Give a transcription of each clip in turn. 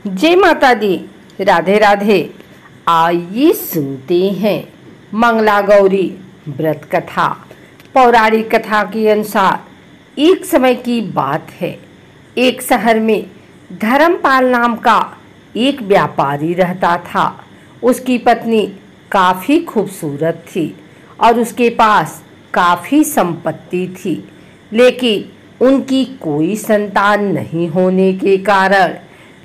जय माता दी। राधे राधे। आइए सुनते हैं मंगला गौरी व्रत कथा। पौराणिक कथा के अनुसार एक समय की बात है। एक शहर में धर्मपाल नाम का एक व्यापारी रहता था। उसकी पत्नी काफ़ी खूबसूरत थी और उसके पास काफ़ी संपत्ति थी, लेकिन उनकी कोई संतान नहीं होने के कारण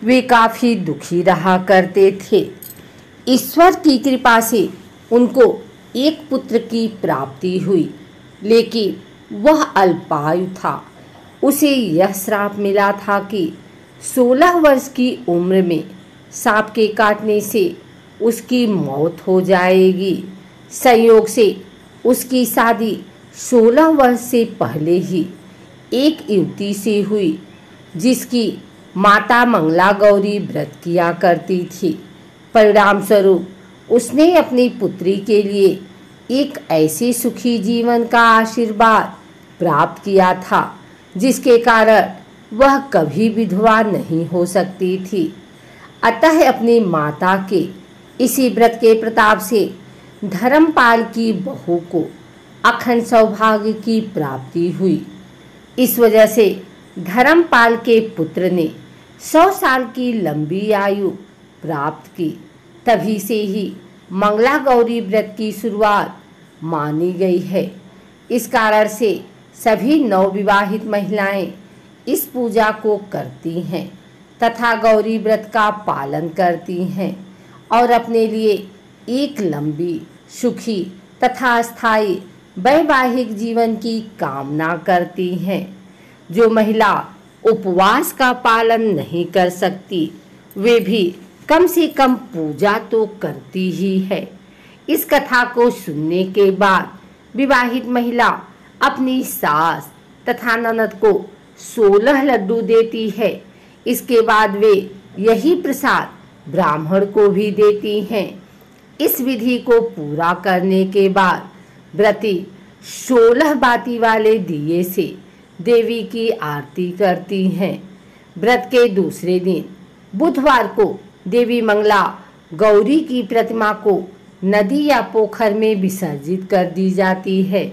वे काफ़ी दुखी रहा करते थे। ईश्वर की कृपा से उनको एक पुत्र की प्राप्ति हुई, लेकिन वह अल्पायु था। उसे यह श्राप मिला था कि 16 वर्ष की उम्र में सांप के काटने से उसकी मौत हो जाएगी। संयोग से उसकी शादी 16 वर्ष से पहले ही एक युवती से हुई, जिसकी माता मंगला गौरी व्रत किया करती थी। परिणाम स्वरूप उसने अपनी पुत्री के लिए एक ऐसे सुखी जीवन का आशीर्वाद प्राप्त किया था, जिसके कारण वह कभी विधवा नहीं हो सकती थी। अतः अपनी माता के इसी व्रत के प्रताप से धर्मपाल की बहू को अखंड सौभाग्य की प्राप्ति हुई। इस वजह से धर्मपाल के पुत्र ने 100 साल की लंबी आयु प्राप्त की। तभी से ही मंगला गौरी व्रत की शुरुआत मानी गई है। इस कारण से सभी नवविवाहित महिलाएं इस पूजा को करती हैं तथा गौरी व्रत का पालन करती हैं और अपने लिए एक लंबी, सुखी तथा स्थायी वैवाहिक जीवन की कामना करती हैं। जो महिला उपवास का पालन नहीं कर सकती, वे भी कम से कम पूजा तो करती ही है। इस कथा को सुनने के बाद विवाहित महिला अपनी सास तथा ननद को 16 लड्डू देती है। इसके बाद वे यही प्रसाद ब्राह्मण को भी देती हैं। इस विधि को पूरा करने के बाद व्रती 16 बाती वाले दिए से देवी की आरती करती हैं। व्रत के दूसरे दिन बुधवार को देवी मंगला गौरी की प्रतिमा को नदी या पोखर में विसर्जित कर दी जाती है।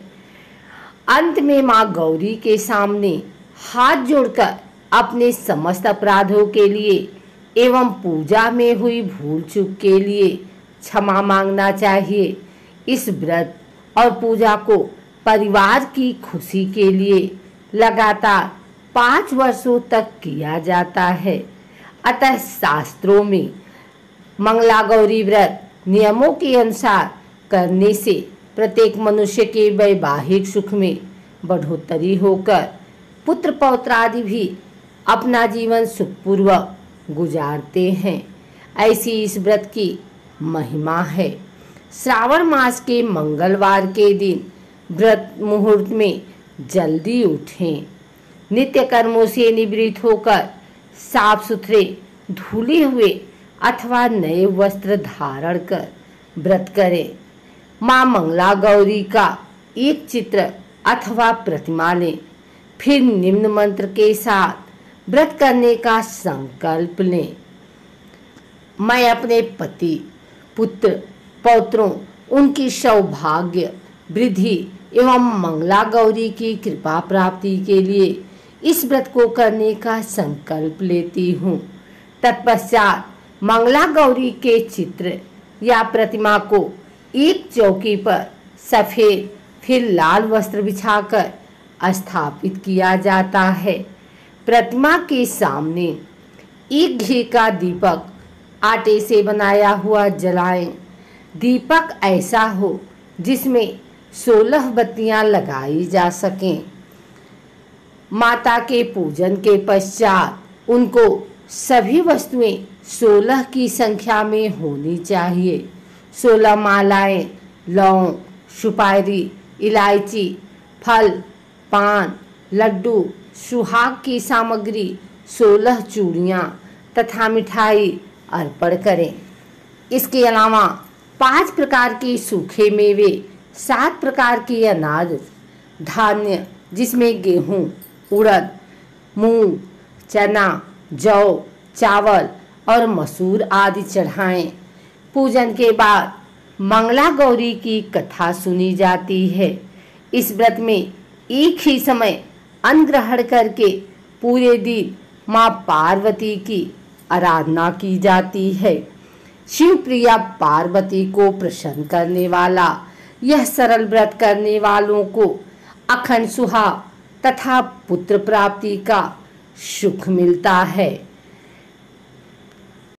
अंत में मां गौरी के सामने हाथ जोड़कर अपने समस्त अपराधों के लिए एवं पूजा में हुई भूल चूक के लिए क्षमा मांगना चाहिए। इस व्रत और पूजा को परिवार की खुशी के लिए लगातार 5 वर्षों तक किया जाता है। अतः शास्त्रों में मंगला गौरी व्रत नियमों के अनुसार करने से प्रत्येक मनुष्य के वैवाहिक सुख में बढ़ोतरी होकर पुत्र पौत्र आदि भी अपना जीवन सुखपूर्वक गुजारते हैं। ऐसी इस व्रत की महिमा है। श्रावण मास के मंगलवार के दिन व्रत मुहूर्त में जल्दी उठें। नित्य कर्मों से निवृत्त होकर साफ सुथरे धुले हुए अथवा नए वस्त्र धारण कर व्रत करें। मां मंगला गौरी का एक चित्र अथवा प्रतिमा लें। फिर निम्न मंत्र के साथ व्रत करने का संकल्प लें। मैं अपने पति, पुत्र, पौत्रों, उनकी सौभाग्य वृद्धि एवं मंगला गौरी की कृपा प्राप्ति के लिए इस व्रत को करने का संकल्प लेती हूँ। तत्पश्चात मंगला गौरी के चित्र या प्रतिमा को एक चौकी पर सफ़ेद फिर लाल वस्त्र बिछाकर स्थापित किया जाता है। प्रतिमा के सामने एक घी का दीपक आटे से बनाया हुआ जलाएं। दीपक ऐसा हो जिसमें 16 बत्तियां लगाई जा सकें। माता के पूजन के पश्चात उनको सभी वस्तुएं 16 की संख्या में होनी चाहिए। 16 मालाएं, लौंग, सुपारी, इलायची, फल, पान, लड्डू, सुहाग की सामग्री, 16 चूड़ियाँ तथा मिठाई अर्पण करें। इसके अलावा 5 प्रकार के सूखे मेवे, 7 प्रकार के अनाज, धान्य जिसमें गेहूँ, उड़द, मूंग, चना, जौ, चावल और मसूर आदि चढ़ाएं। पूजन के बाद मंगला गौरी की कथा सुनी जाती है। इस व्रत में एक ही समय अन्न ग्रहण करके पूरे दिन माँ पार्वती की आराधना की जाती है। शिव प्रिया पार्वती को प्रसन्न करने वाला यह सरल व्रत करने वालों को अखंड सुहाग तथा पुत्र प्राप्ति का सुख मिलता है।